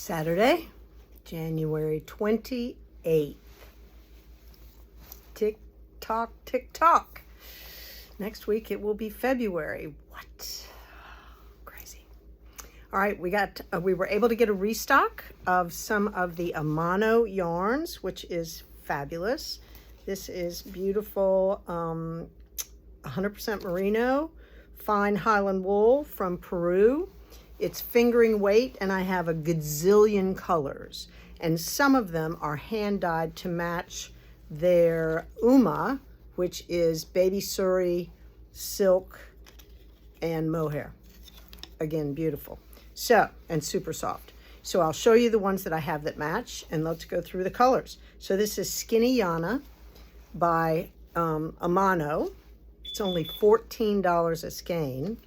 Saturday, January 28th. Tick tock, tick tock. Next week it will be February. What? Crazy. All right, we were able to get a restock of some of the Amano yarns, which is fabulous. This is beautiful 100% merino, fine Highland wool from Peru. It's fingering weight, and I have a gazillion colors, and some of them are hand dyed to match their Uma, which is baby suri, silk, and mohair. Again, beautiful. So, and super soft. So I'll show you the ones that I have that match, and let's go through the colors. So this is Skinny Yana by Amano. It's only $14 a skein.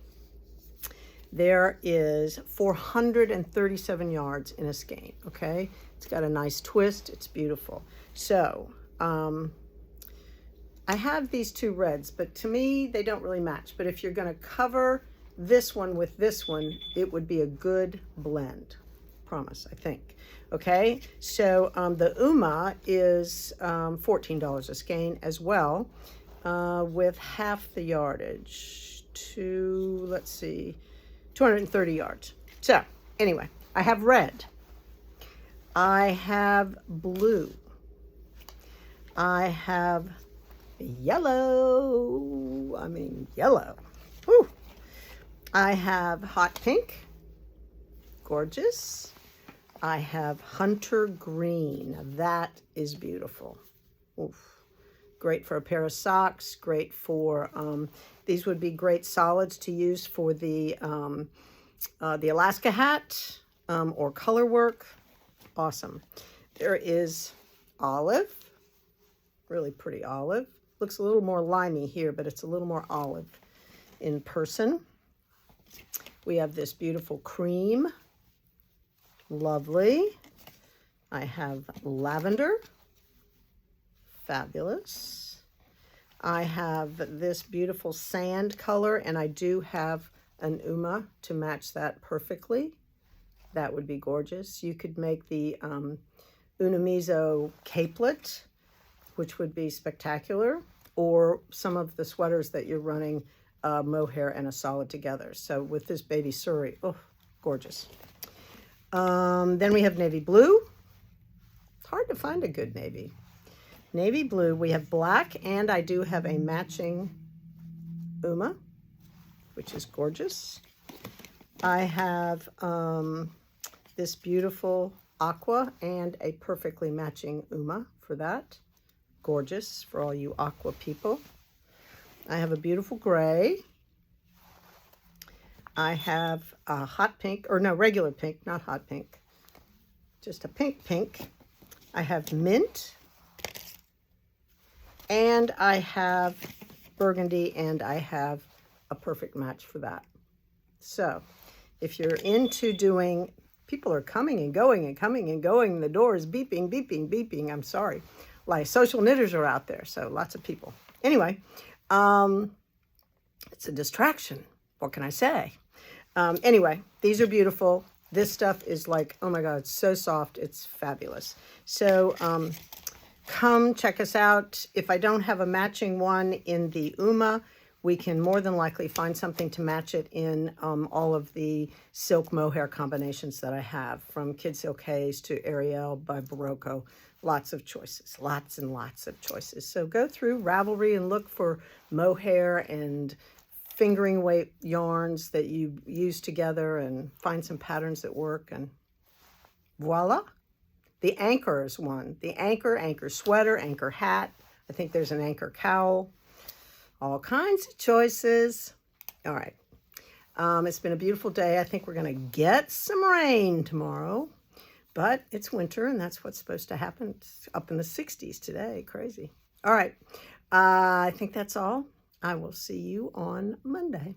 There is 437 yards in a skein, okay? It's got a nice twist. It's beautiful. So, I have these two reds, but to me, they don't really match. But if you're going to cover this one with this one, it would be a good blend. Promise, I think. Okay, so the Uma is $14 a skein as well, with half the yardage to, let's see, 230 yards. So anyway, I have red, I have blue, I have yellow, yellow. Whew. I have hot pink, gorgeous. I have hunter green. That is beautiful. Oof. Great for a pair of socks. Great for, these would be great solids to use for the Alaska hat or color work. Awesome. There is olive, really pretty olive. Looks a little more limey here, but it's a little more olive in person. We have this beautiful cream. Lovely. I have lavender. Fabulous. I have this beautiful sand color, and I do have an Uma to match that perfectly. That would be gorgeous. You could make the Unamizo capelet, which would be spectacular, or some of the sweaters that you're running mohair and a solid together. So with this baby suri, oh, gorgeous. Then we have navy blue. It's hard to find a good navy. Navy blue, we have black, and I do have a matching Uma, which is gorgeous. I have this beautiful aqua and a perfectly matching Uma for that. Gorgeous for all you aqua people. I have a beautiful gray. I have a hot pink, or no, regular pink, not hot pink. Just a pink. I have mint. And I have burgundy, and I have a perfect match for that. So if you're into doing, people are coming and going and coming and going. The door is beeping, beeping, beeping. I'm sorry. Like social knitters are out there, so lots of people. Anyway, it's a distraction. What can I say? Anyway, these are beautiful. This stuff is like, oh my God, it's so soft. It's fabulous. So come check us out. If I don't have a matching one in the Uma, we can more than likely find something to match it in all of the silk mohair combinations that I have, from Kid Silk Haze to Ariel by Barocco. Lots of choices, lots and lots of choices. So go through Ravelry and look for mohair and fingering weight yarns that you use together and find some patterns that work, and voila. The anchor is one. The anchor sweater, anchor hat. I think there's an anchor cowl. All kinds of choices. All right. It's been a beautiful day. I think we're going to get some rain tomorrow, but it's winter, and that's what's supposed to happen. It's up in the 60s today. Crazy. All right. I think that's all. I will see you on Monday.